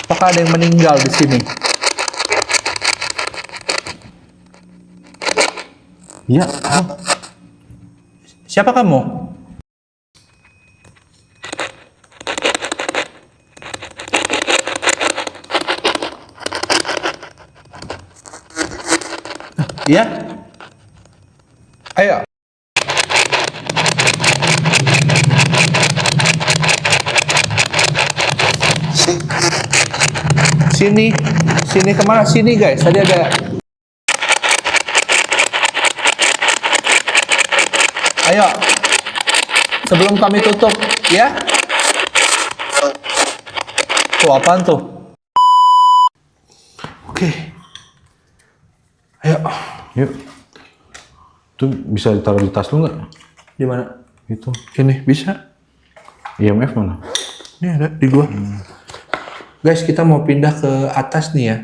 Apakah ada yang meninggal di sini? Iya. Siapa kamu? Iya? Ayo. Sini kemana? Sini guys, tadi ada. Ayo, sebelum kami tutup, ya? Tuh, apaan tuh? Oke. Ayo. Yuk. Itu bisa ditaruh di tas lu nggak? Di mana? Itu. Ini, bisa? IMF mana? Ini ada, di gua. Guys, kita mau pindah ke atas nih ya.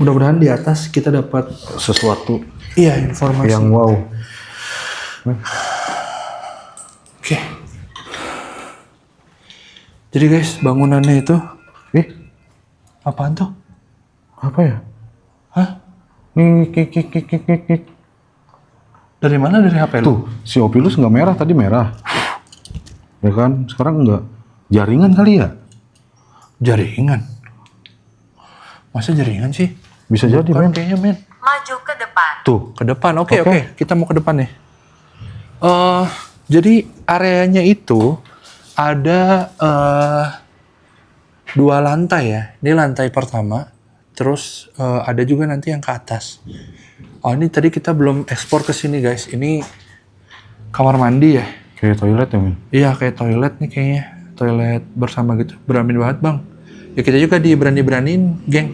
Mudah-mudahan di atas kita dapat Sesuatu iya informasi. yang wow. Oke. Jadi guys, bangunannya itu, apaan tuh? Apa ya? Hah? Kik. Dari mana? Dari HP lu? Tuh, si Opilus nggak merah, tadi merah. Ya kan? Sekarang nggak. Jaringan kali ya? Jaringan. Masa jaringan sih? Bisa jadi, Bukan men. kayaknya, men. Maju ke depan. Tuh. Ke depan. Oke. Oke. Kita mau ke depan nih. Jadi areanya itu ada 2 lantai ya. Ini lantai pertama. Terus ada juga nanti yang ke atas. Oh, ini tadi kita belum ekspor ke sini, guys. Ini kamar mandi ya. Kayak toilet ya, men? Iya, kayak toilet nih kayaknya. Toilet bersama gitu. Berani banget, Bang. Ya kita juga diberani-beraniin, geng.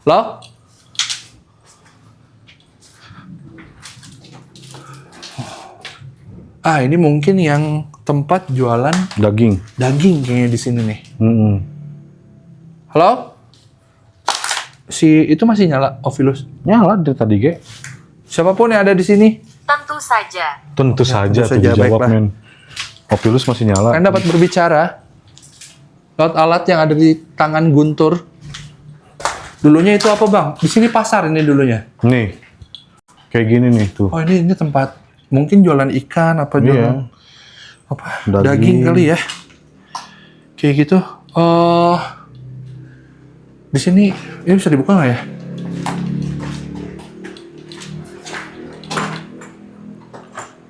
Lo? Ini mungkin yang tempat jualan Daging. daging kayaknya di sini nih. Mm-mm. Halo? Si itu masih nyala, Ovilus? Nyala dari tadi, Ge. Siapapun yang ada di sini, Tentu saja. Tentu saja tuh saja, dijawab, baiklah. men. Opilus masih nyala. kalian dapat berbicara lewat alat yang ada di tangan Guntur. Dulunya itu apa, Bang? Di sini pasar ini dulunya. Nih. Kayak gini nih, tuh. Oh, ini tempat mungkin jualan ikan apa jualan apa daging kali ya. Kayak gitu. Di sini ini bisa dibuka nggak ya?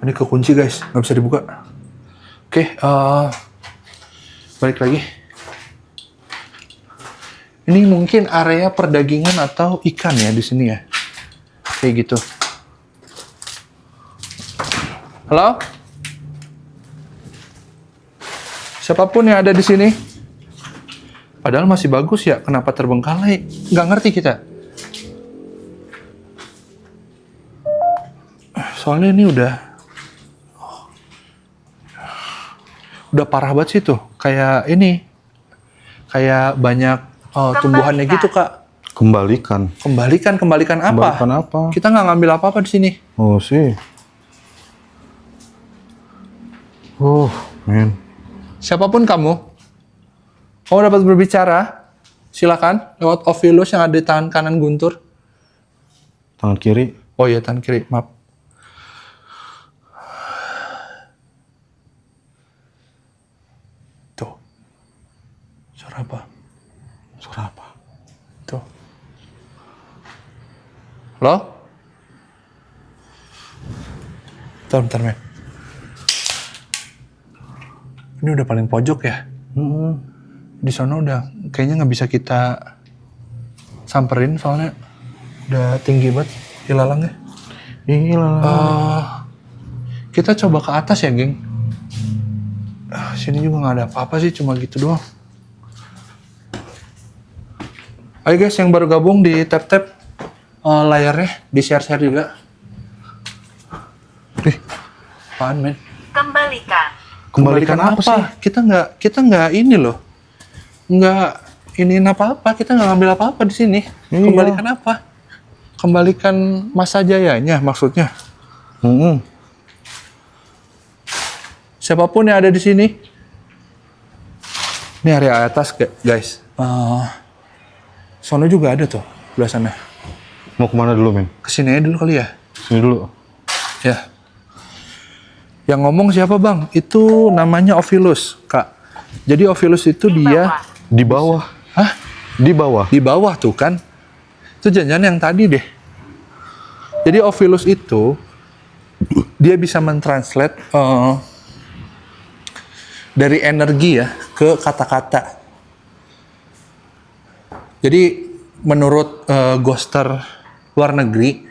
Ini kekunci, guys, nggak bisa dibuka. Oke, balik lagi. Ini mungkin area perdagingan atau ikan ya di sini ya. Kayak gitu. Halo? Siapapun yang ada di sini. Padahal masih bagus ya, kenapa terbengkalai? Nggak ngerti kita. Soalnya ini udah parah banget sih tuh. Kayak ini. Kayak banyak tumbuhannya gitu, Kak. Kembalikan. Kembalikan apa? Kembalikan apa? Kita nggak ngambil apa-apa di sini. Oh, sih. Men. Siapapun kamu dapat berbicara, silakan lewat Ovilus yang ada di tangan kanan Guntur. Tangan kiri. Oh iya, tangan kiri, maaf. Tuh. Suara apa? Suara apa? Tuh. Halo? Bentar, men. Ini udah paling pojok ya? Di sana udah kayaknya nggak bisa kita samperin soalnya udah tinggi banget ilalangnya. Kita coba ke atas ya, geng. Sini juga nggak ada apa-apa sih, cuma gitu doang. Ayo guys, yang baru gabung di tap-tap layarnya, di share-share juga. Apaan, men? Kembalikan. Apa sih? Kita nggak ini loh. Nggak iniin apa-apa, kita nggak ngambil apa-apa di sini. Iya. Kembalikan apa? Kembalikan masa jayanya maksudnya. siapapun yang ada di sini. Ini area atas guys. Sono juga ada tuh, belah sana. Mau kemana dulu, men? Kesini aja dulu kali ya. Sini dulu. Ya. Yang ngomong siapa bang? Itu namanya Ovilus, Kak. Jadi Ovilus itu dia Di bawah. Hah? Di bawah. Di bawah tuh kan. Itu jangan yang tadi deh. Jadi Ovilus itu dia bisa mentranslate dari energi ya ke kata-kata. Jadi menurut ghoster luar negeri,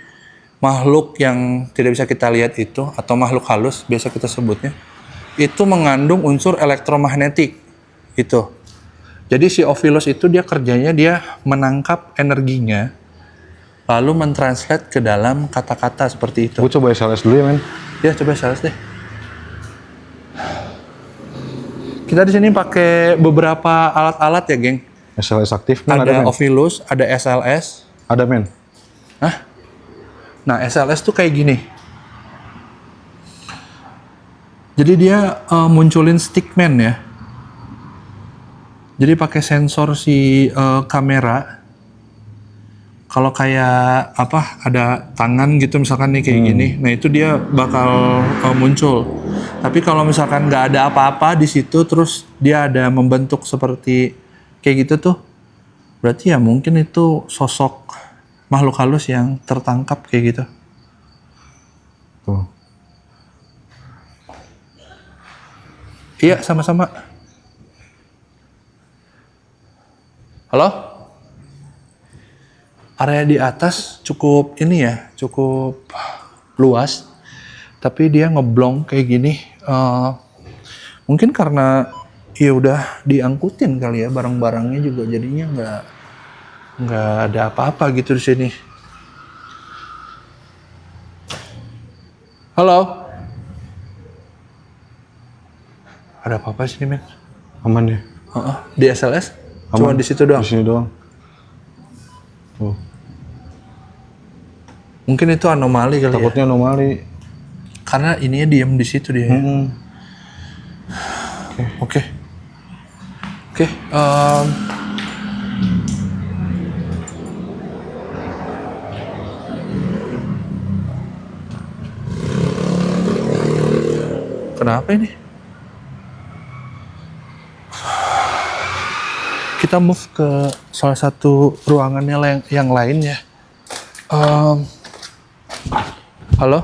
makhluk yang tidak bisa kita lihat itu, atau makhluk halus biasa kita sebutnya, itu mengandung unsur elektromagnetik itu. Jadi si Ovilus itu dia kerjanya dia menangkap energinya, lalu mentranslate ke dalam kata-kata seperti itu. Gue coba SLS dulu ya, men. Ya coba SLS deh. Kita di sini pakai beberapa alat-alat ya, geng. SLS aktif, men. Ada men. Ovilus, ada SLS. Ada, men. Hah? Nah, SLS tuh kayak gini. Jadi dia munculin stickman ya. Jadi pakai sensor si kamera. Kalau kayak apa, ada tangan gitu misalkan nih kayak gini. Nah, itu dia bakal muncul. Tapi kalau misalkan nggak ada apa-apa di situ, terus dia ada membentuk seperti kayak gitu tuh, berarti ya mungkin itu sosok makhluk halus yang tertangkap kayak gitu. Tuh. Iya, sama-sama. Halo? Area di atas cukup ini ya, cukup luas. Tapi dia ngeblong kayak gini. Mungkin karena ya udah diangkutin kali ya, barang-barangnya juga jadinya nggak ada apa-apa gitu di sini. Halo? Ada apa-apa sini, men? Aman ya? Di SLS? Cuma Aman. di situ doang? Di sini doang. Tuh. Mungkin itu anomali kali ya? Takutnya anomali. Karena ininya diem di situ dia. Oke. Kenapa ini? Kita move ke salah satu ruangannya yang lain ya. Halo?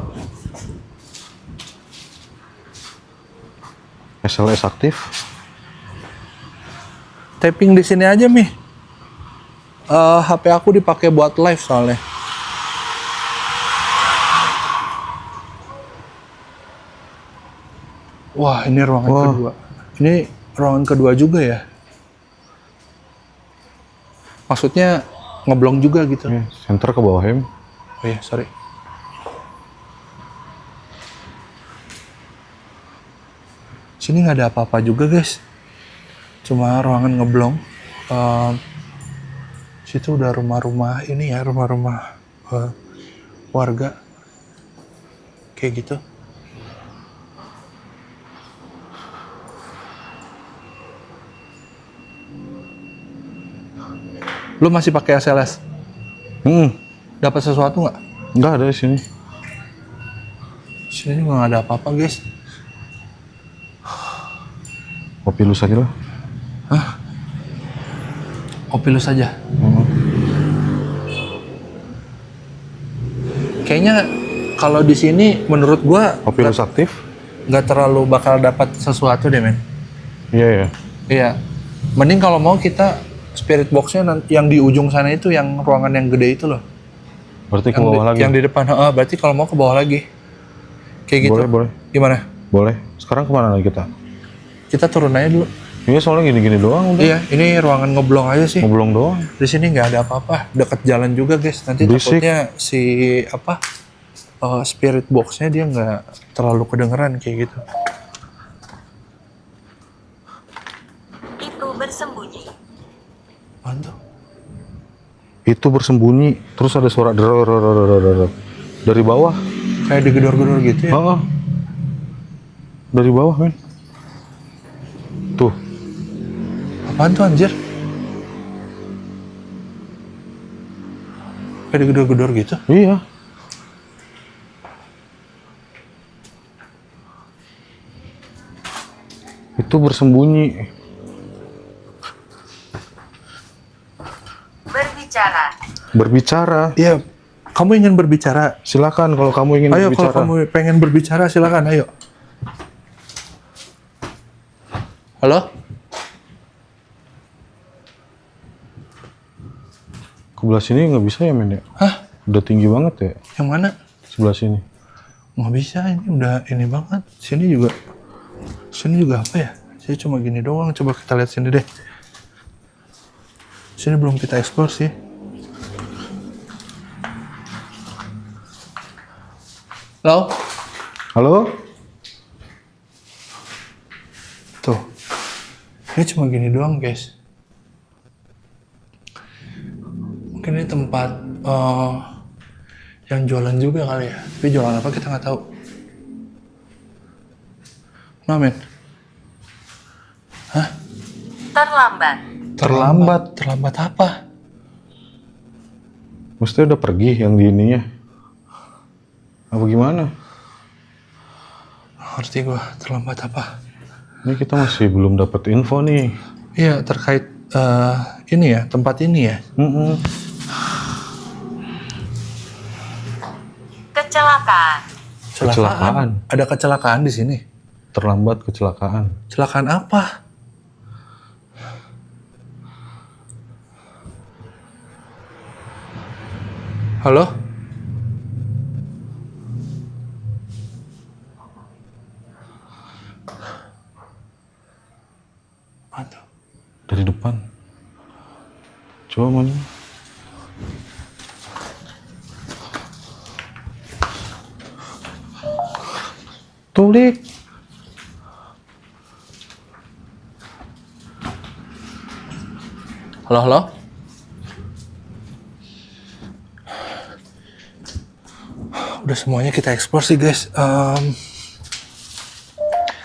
SLS aktif. Tapping di sini aja, Mi. HP aku dipakai buat live soalnya. Wah, ini ruangan kedua. Ini ruangan kedua juga ya? Maksudnya ngeblong juga gitu. Center ke bawah, Hem. Oh iya, sorry. Sini nggak ada apa-apa juga, guys. Cuma ruangan ngeblong. Situ udah rumah-rumah ini ya, rumah-rumah warga. Kayak gitu. Lu masih pakai SLS? Dapat sesuatu nggak? Nggak ada di sini. Sini juga nggak ada apa-apa, guys. Ovilus aja lah. Ovilus saja. Kayaknya kalau di sini menurut gua Ovilus aktif. nggak terlalu bakal dapat sesuatu deh, men. Iya, ya. Iya. Mending kalau mau kita spirit box-nya yang di ujung sana itu, yang ruangan yang gede itu loh. Berarti ke bawah lagi. Yang di depan. Berarti kalau mau ke bawah lagi. Kayak gitu. Boleh. Gimana? Boleh. Sekarang kemana lagi kita? Kita turun aja dulu. Iya, soalnya gini-gini doang udah. Iya, ini ruangan ngeblong aja sih. Ngoblong doang. Di sini nggak ada apa-apa. Dekat jalan juga, guys. Nanti Berisik. takutnya si spirit box-nya dia nggak terlalu kedengeran kayak gitu. Itu bersembunyi. Mantu. Itu bersembunyi. Terus ada suara dari bawah. Kayak digedor-gedor gitu ya. Dari bawah, men. Tuh. Apaan tuh anjir? Kayak digedor-gedor gitu. Iya. Itu bersembunyi. Berbicara. Berbicara. Iya, kamu ingin berbicara? Silakan kalau kamu ingin Ayo, berbicara. kalau kamu pengen berbicara silakan, ayo. Halo? Sebelah sini nggak bisa ya, men ya? Hah? Udah tinggi banget ya Yang mana? sebelah sini. Nggak bisa, ini udah ini banget. Sini juga apa ya? Sini cuma gini doang. Coba kita lihat sini deh. Sini belum kita explore sih. Halo? Halo? Tuh. Ini cuma gini doang, guys. Mungkin ini tempat yang jualan juga kali ya. Tapi jualan apa kita nggak tahu. Nah, men. Hah? Terlambat. Terlambat. Terlambat apa? Mesti udah pergi yang di ininya. Apa gimana? Ngerti gua, terlambat apa? Ini kita masih belum dapat info nih. Iya, terkait ini ya, tempat ini ya. Kecelakaan. Kecelakaan. Ada kecelakaan di sini. Terlambat kecelakaan. Kecelakaan apa? Halo? Apa tuh? Dari depan. Coba mana? Tulik. Halo, halo? Udah semuanya kita explore sih, guys.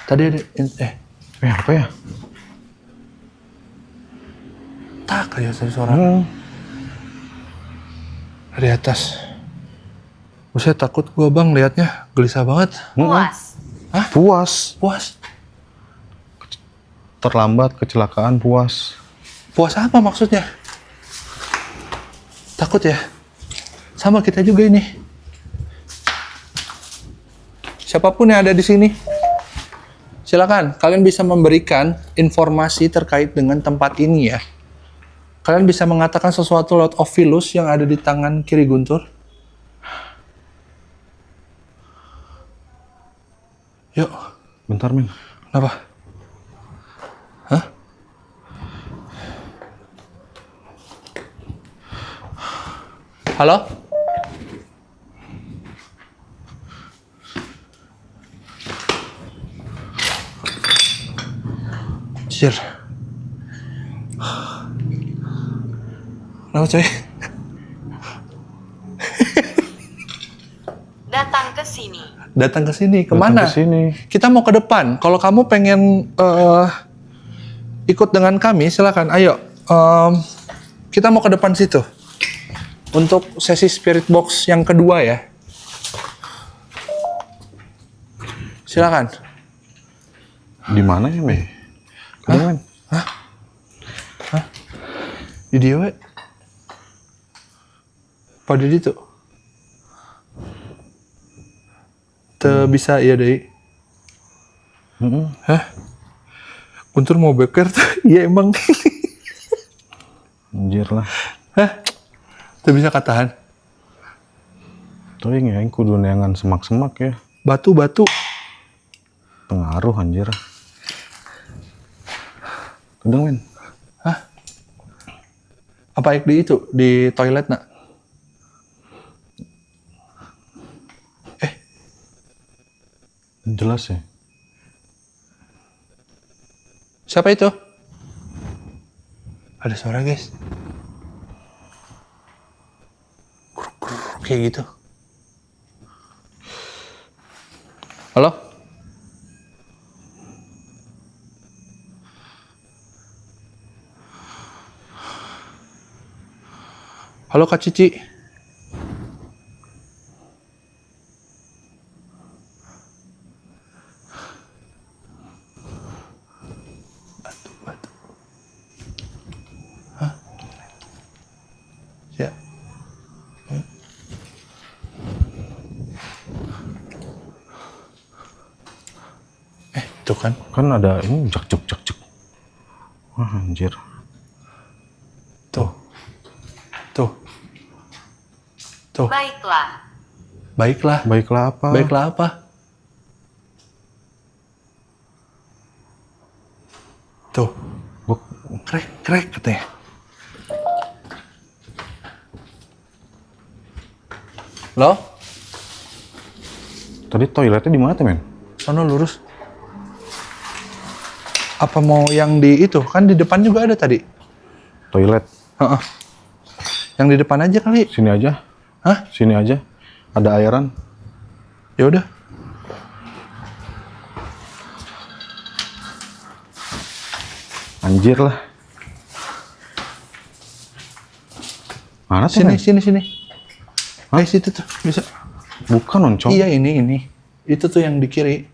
Tadi ada Apa ya? tak aja tadi suara dari atas. Saya takut gua, Bang, liatnya gelisah banget. Puas. Puas. Puas. Terlambat kecelakaan puas. Puas apa maksudnya? Takut ya? Sama kita juga ini. Siapapun yang ada di sini, silakan. Kalian bisa memberikan informasi terkait dengan tempat ini ya. Kalian bisa mengatakan sesuatu lewat Ovilus yang ada di tangan kiri Guntur. Yuk. Bentar, men. Kenapa? Hah? Halo? Anjir. Kenapa, coy? Datang ke sini. Datang ke sini. Kemana? Datang ke sini. Kita mau ke depan. Kalau kamu pengen ikut dengan kami, silakan. Ayo. Kita mau ke depan situ. Untuk sesi spirit box yang kedua ya. Silakan. Di mana ya, men? Men? Di dia, we. Pada di itu. Bisa ya, deh. Hah? Guntur mau beker tuh? Iya emang. Anjir lah. Hah? Tuh bisa katahan. Tapi yang kudu neangan semak-semak ya. Batu-batu. Pengaruh anjir. Udah, men. Hah? Apa di itu? Di toilet, nak? Jelas ya. Siapa itu? Ada suara, guys. Kruk-kruk, kayak gitu. Halo? Halo Kak Cici. Batu. Hah? Ya. Tuh kan. Kan ada ini jak. Wah, anjir. Tuh. Baiklah. Baiklah. Baiklah apa? Baiklah apa? Tuh. Gua Krek katanya. Lo? tadi toiletnya di mana tuh, men? Sono lurus. Apa mau yang di itu? Kan di depan juga ada tadi. Toilet. Heeh. Yang di depan aja kali. Sini aja. Hah? Sini aja. Ada airan. Ya udah. Anjir lah. Mana tuh, Sini, men? sini. Situ tuh bisa. Bukan, Oncom. Iya ini. Itu tuh yang di kiri.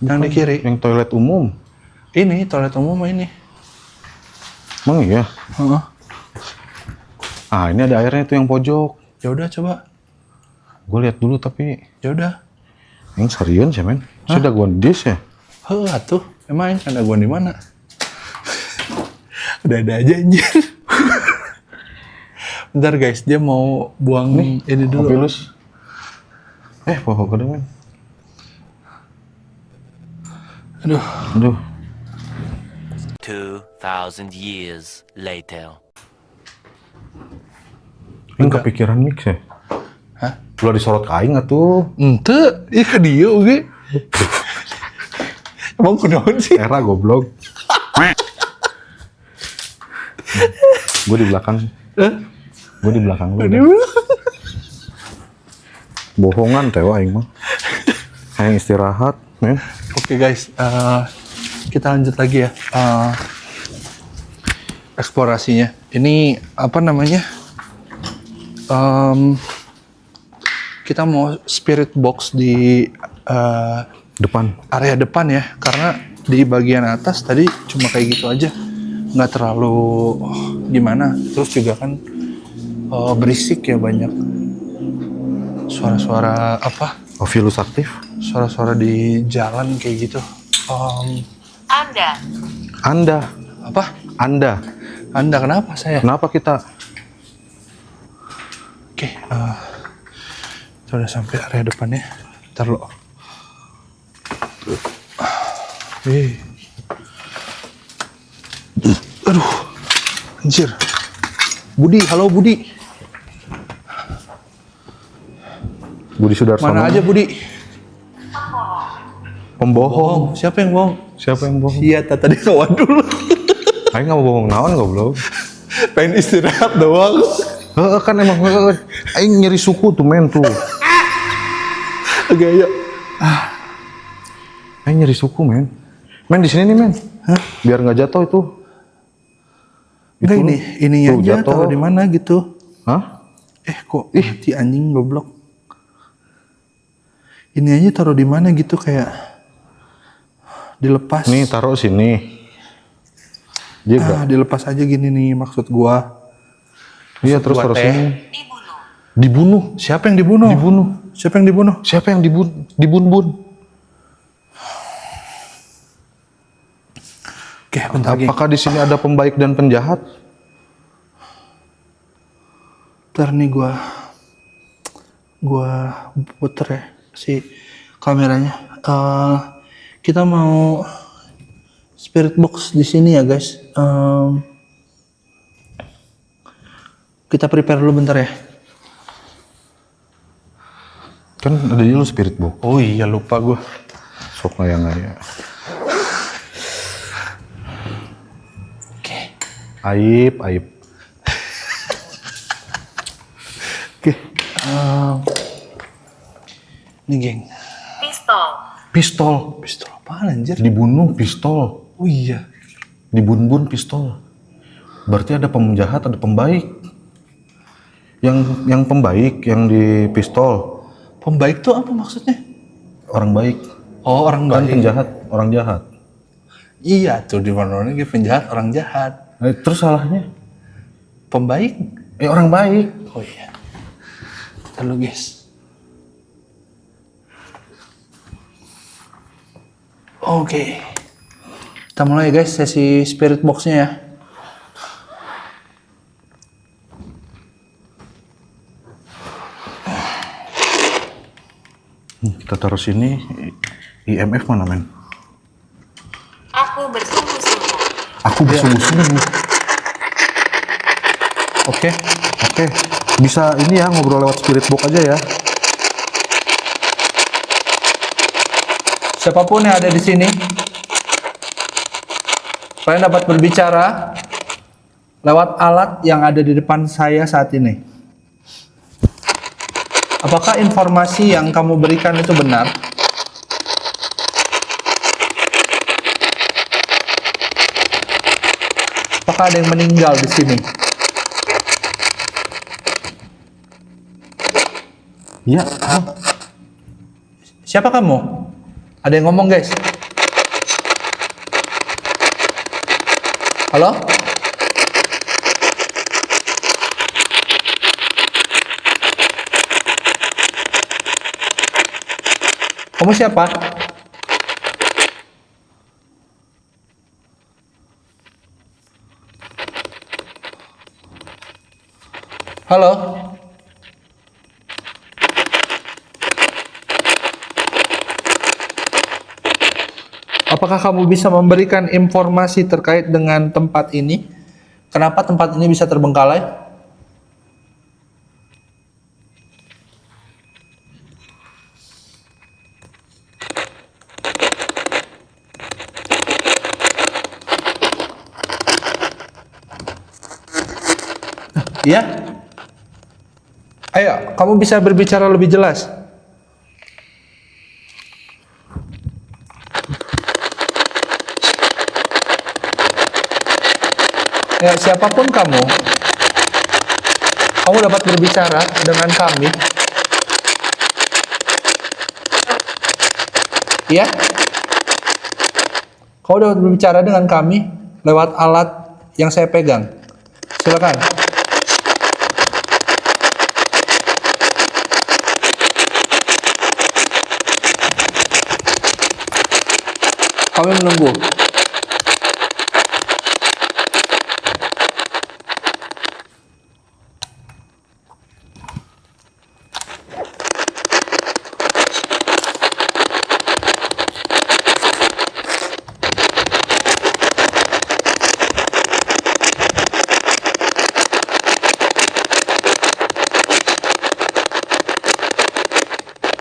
Yang di kiri. Yang toilet umum. Ini toilet umum ini. Emang iya? Heeh. Ah, ini ada airnya tuh yang pojok. Ya udah coba. Gue lihat dulu tapi Ya udah. yang serius ya, men? Sudah gue dis ya? Heh, tuh. Emang ada gua di mana? Ada aja anjir. Bentar guys, dia mau buang ini dulu. Kopilus. Pohon gede, men. Aduh. 2,000 years later. Ini kepikiran mix ya? Hah? Lu disorot ke aing atuh. Ente, iya ke dia oke. Emang kunaon sih? Era goblok. Gue di belakang. Gue di belakang lu. Bohongan tewa aing mah. Aing istirahat, men. Oke guys, kita lanjut lagi ya. Eksplorasinya. Ini apa namanya? Kita mau spirit box di Depan. area depan ya, karena di bagian atas tadi cuma kayak gitu aja, nggak terlalu gimana. Terus juga kan berisik ya, banyak suara-suara apa? Ovilus aktif. Suara-suara di jalan kayak gitu. Anda. Apa? Anda. Anda kenapa saya? Kenapa kita? Oke, kita udah sampai area depannya. Ntar lo. Aduh, anjir. Halo Budi. Budi Sudarsono. Mana aja Budi? Pembohong. Siapa yang bohong? Siapa yang bohong? Iya, tadi kawan dulu. Aing nggak mau bohong naon goblok. Pengen istirahat doang. Kan emang aing nyeri suku tuh, men tuh. Oke, ayo. Aing nyeri suku, men. Men di sini nih, men. Biar nggak jatuh itu. Enggak, ini tuh, aja jatuh. taruh di mana gitu. Hah? Kok mati anjing goblok. Ini aja taruh di mana gitu, kayak dilepas. Nih, taruh sini. Dia Dilepas aja gini nih maksud gua. Iya, terus gua taruh teh. sini. Dibunuh. Dibunuh. Siapa yang dibunuh? Siapa yang dibunuh? Siapa yang dibun-bun? Oke, bentar lagi. Apakah di sini ada pembaik dan penjahat? Ntar nih gua puter ya si kameranya. Kita mau spirit box di sini ya guys. Kita prepare dulu bentar ya. Kan ada dulu spirit box. Oh iya, lupa gua. Sok ngaya-ngaya. Oke. Aib. Oke. Nih geng. Pistol. Pistol apaan anjir? Dibunuh pistol. Oh iya. Dibun-bun pistol. Berarti ada penjahat, ada pembaik. Yang pembaik yang di pistol Pembaik tuh apa maksudnya? orang baik. Oh, orang Kan baik. penjahat orang jahat. Iya tuh di mana lagi penjahat orang jahat. Terus salahnya? Pembaik? Orang baik. Oh iya. Lalu guys. Oke. Kita mulai guys sesi spirit box-nya ya. Kita taruh sini. IMF mana men? Aku bersungguh-sungguh. Aku bersungguh-sungguh. Oke. Oke. Bisa ini ya ngobrol lewat spirit box aja ya. Siapapun yang ada di sini, kalian dapat berbicara lewat alat yang ada di depan saya saat ini. Apakah informasi yang kamu berikan itu benar? Apakah ada yang meninggal di sini? Iya. Siapa kamu? Ada yang ngomong guys? Halo? Kamu siapa? Halo? Apakah kamu bisa memberikan informasi terkait dengan tempat ini? Kenapa tempat ini bisa terbengkalai? Iya? Ayo, kamu bisa berbicara lebih jelas. Ya, siapapun kamu dapat berbicara dengan kami. Ya? Kau dapat berbicara dengan kami lewat alat yang saya pegang. Silakan. Kami menunggu.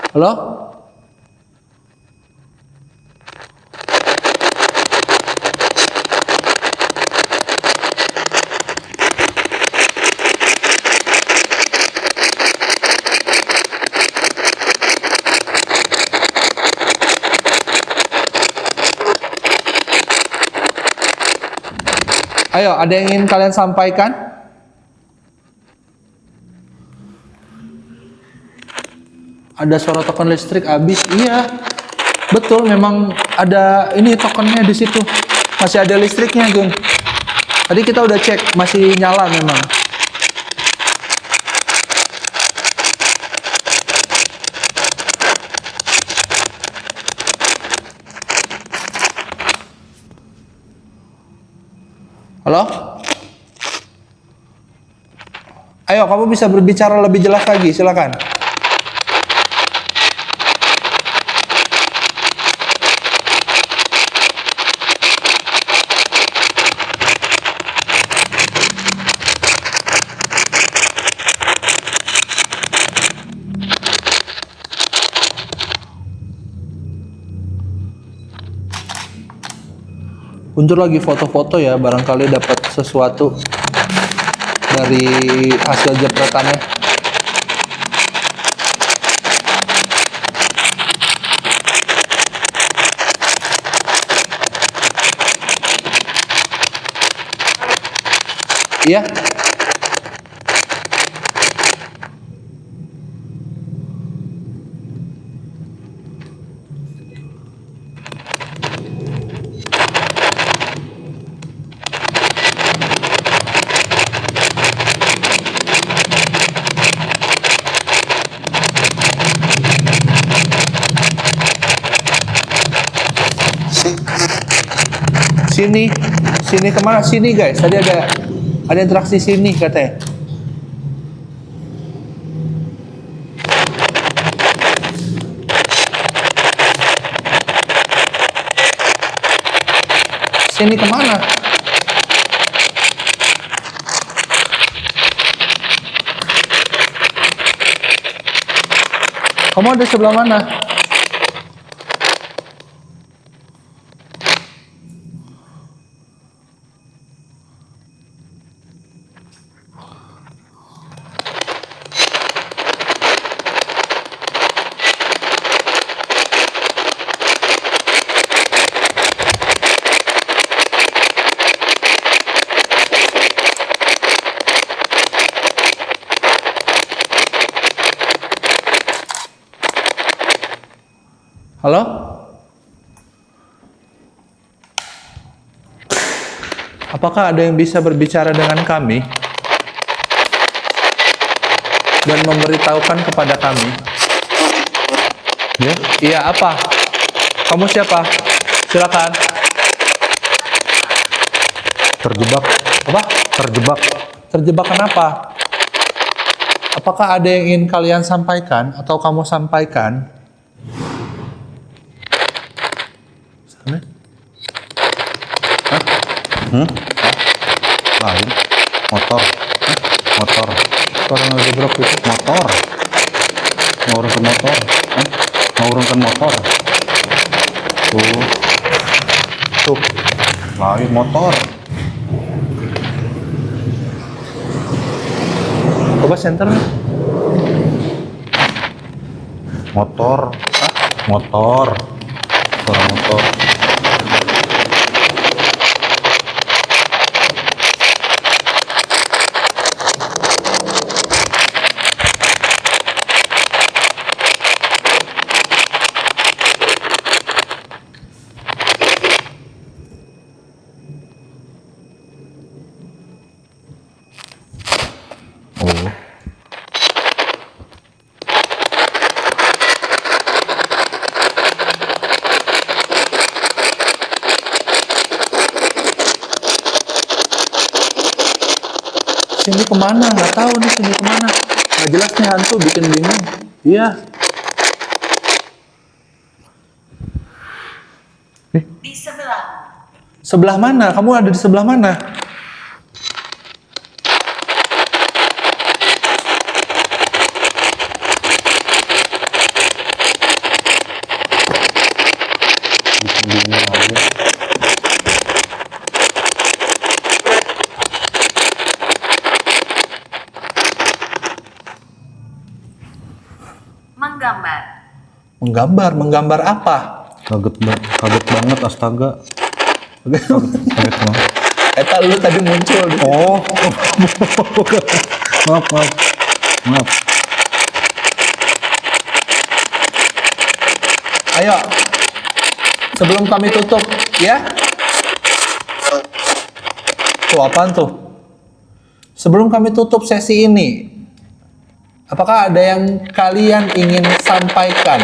Halo? Ayo, ada yang ingin kalian sampaikan? Ada suara token listrik habis. Iya, betul. Memang ada ini tokennya di situ. Masih ada listriknya, Gun. Tadi kita udah cek, masih nyala memang. Halo? Ayo, kamu bisa berbicara lebih jelas lagi, silakan. Unjuk lagi foto-foto ya, barangkali dapat sesuatu dari hasil jepretannya. Iya. Sini, sini kemana? Sini guys. Tadi ada interaksi sini katanya. Sini kemana? Kamu ada sebelah mana? Halo? Apakah ada yang bisa berbicara dengan kami dan memberitahukan kepada kami? Ya, Iya, apa? Kamu siapa? Silakan. terjebak. Apa? Terjebak. Terjebak kenapa? Apakah ada yang ingin kalian sampaikan atau kamu sampaikan? Sana. Lain. Motor. Motor. Suara ngegebrek itu. Motor. Ngurungkan motor. Ngurungkan motor. Tuh. Tuh. Lain motor. Coba center. Motor. Motor. Suara motor. Oh. Sini kemana? Nggak tahu nih sini kemana. Nggak jelas nih hantu, bikin bingung. Iya. Di sebelah. Sebelah mana? Kamu ada di sebelah mana? Bikin bingung aja. Menggambar. Menggambar. Menggambar apa? Kaget banget, astaga. Kaget banget. Eta lu tadi muncul di Oh. Maaf, maaf. Maaf. Ayo. Sebelum kami tutup, ya. Tuh apaan tuh? Sebelum kami tutup sesi ini, apakah ada yang kalian ingin sampaikan?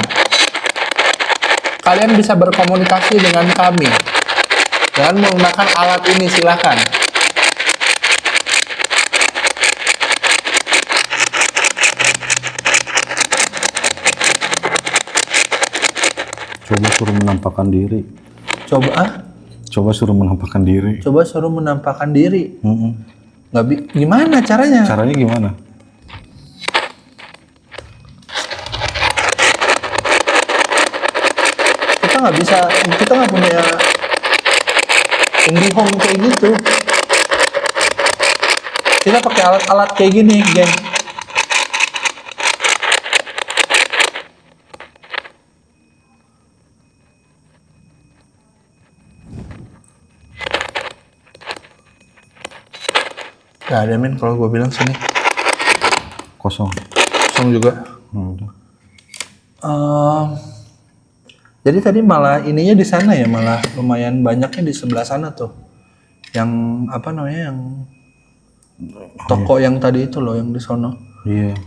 Kalian bisa berkomunikasi dengan kami dengan menggunakan alat ini, silahkan. Coba suruh menampakkan diri. Coba Suruh menampakkan diri. suruh menampakkan diri. Mm-mm. Gimana caranya? Caranya gimana? Kita nggak punya IndiHome kayak gitu. Kita pakai alat-alat kayak gini, geng. Gak ada men kalau gue bilang sini. Kosong. Kosong juga. Udah. Jadi tadi malah ininya di sana ya, malah lumayan banyaknya di sebelah sana tuh. Yang apa namanya, yang toko yang tadi itu loh, yang di sono. Iya.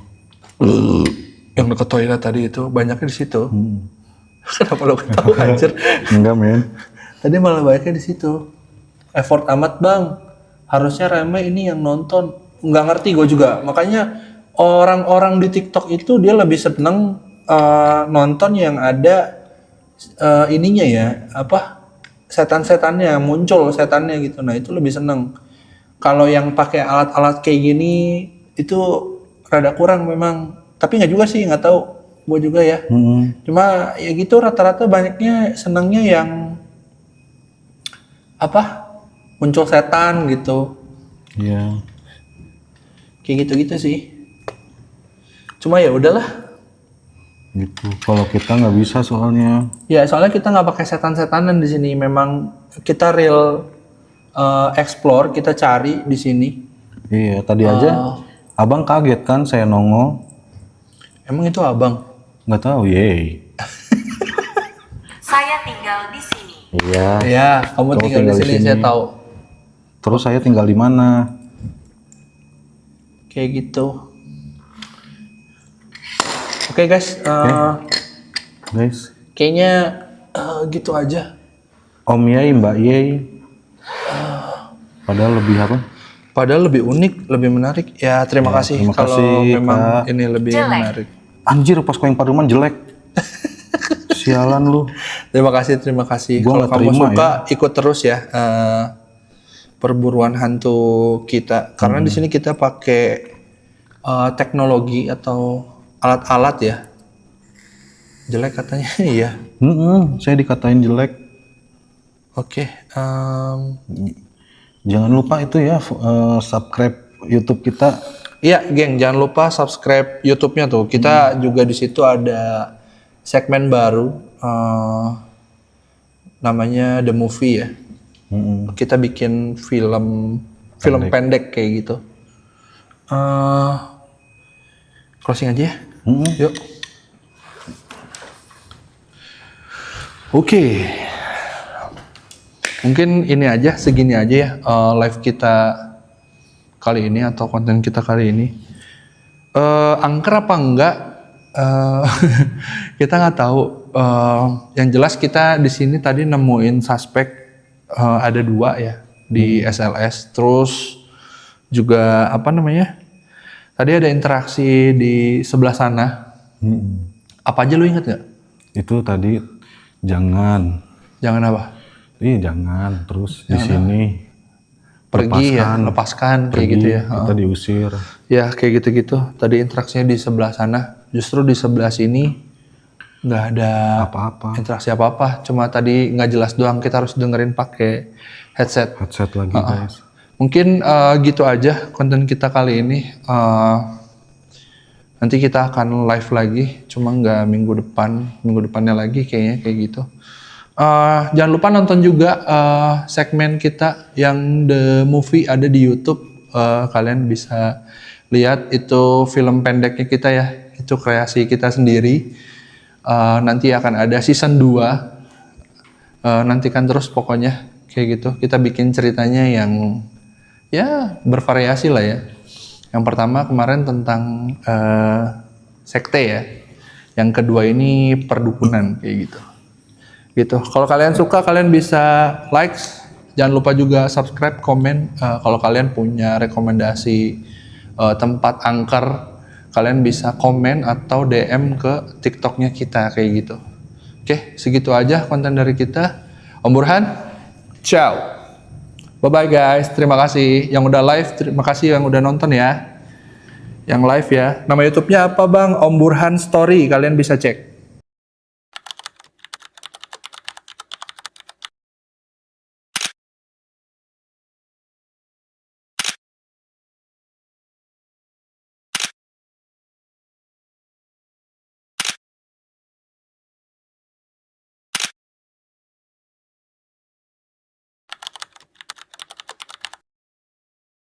Yang dekat toilet tadi itu banyaknya di situ. Kenapa lo ketawa anjir? Enggak men. Tadi malah banyaknya di situ. Effort amat bang. Harusnya rame ini yang nonton. Nggak ngerti gue juga. Makanya orang-orang di TikTok itu dia lebih seneng nonton yang ada ininya ya, apa, setan-setannya muncul, setannya gitu. Nah itu lebih seneng. Kalau yang pakai alat-alat kayak gini itu rada kurang memang. Tapi nggak juga sih, nggak tahu gue juga ya. Cuma ya gitu, rata-rata banyaknya senengnya yang apa, muncul setan gitu. Iya. Kayak gitu-gitu sih. Cuma ya udahlah. Gitu. Kalau kita nggak bisa soalnya. Ya soalnya kita nggak pakai setan-setanan di sini. Memang kita real explore, kita cari di sini. Iya, tadi aja abang kaget kan saya nongol. Emang itu abang? Nggak tahu, yey. Saya tinggal di sini. Iya. Iya, kamu tinggal di sini, saya tahu. Terus saya tinggal di mana? Kayak gitu. Oke guys, Guys, kayaknya gitu aja. Om Yey, Mbak Yey. Padahal lebih apa? Padahal lebih unik, lebih menarik. Ya terima kasih terima kalau kasih, memang Kak. ini lebih Jelek. menarik. Anjir, pas koin paduman jelek. Sialan lu. Terima kasih. Gua Kalau nggak kamu terima suka ikut terus ya perburuan hantu kita. Karena di sini kita pakai teknologi atau alat-alat ya. Jelek katanya, iya. Saya dikatain jelek. Oke. Jangan lupa itu ya, subscribe YouTube kita. Iya, geng, jangan lupa subscribe YouTube-nya tuh. Kita juga di situ ada segmen baru, namanya The Movie ya. Kita bikin film pendek kayak gitu. Closing aja ya. Yuk. Oke. Mungkin ini aja, segini aja ya live kita kali ini atau konten kita kali ini. Angker apa enggak? Kita nggak tahu. Yang jelas kita di sini tadi nemuin suspek ada 2 ya di SLS. Terus juga apa namanya? Tadi ada interaksi di sebelah sana. Apa aja lu inget nggak? Itu tadi jangan. Jangan apa? Jangan terus di sini. Pergi lepaskan kayak gitu ya. Kita diusir. Ya kayak gitu-gitu. Tadi interaksinya di sebelah sana. Justru di sebelah sini nggak ada Apa-apa. interaksi apa-apa. Cuma tadi nggak jelas doang. Kita harus dengerin pakai headset. Headset lagi guys. Mungkin gitu aja konten kita kali ini. Nanti kita akan live lagi. Cuma nggak minggu depannya lagi kayaknya kayak gitu. Jangan lupa nonton juga segmen kita yang The Movie ada di YouTube. Kalian bisa lihat itu film pendeknya kita ya. Itu kreasi kita sendiri. Nanti akan ada season 2. Nantikan terus pokoknya kayak gitu. Kita bikin ceritanya yang ya bervariasi lah ya. Yang pertama kemarin tentang sekte ya. Yang kedua ini perdukunan kayak gitu. Kalau kalian suka, kalian bisa like, jangan lupa juga subscribe, komen. Kalau kalian punya rekomendasi tempat angker, kalian bisa komen atau DM ke TikToknya kita kayak gitu. Oke, segitu aja konten dari kita. Om Burhan, ciao. Bye bye guys, terima kasih yang udah live, terima kasih yang udah nonton ya. Yang live ya. Nama YouTube-nya apa bang? Om Burhan Story, kalian bisa cek.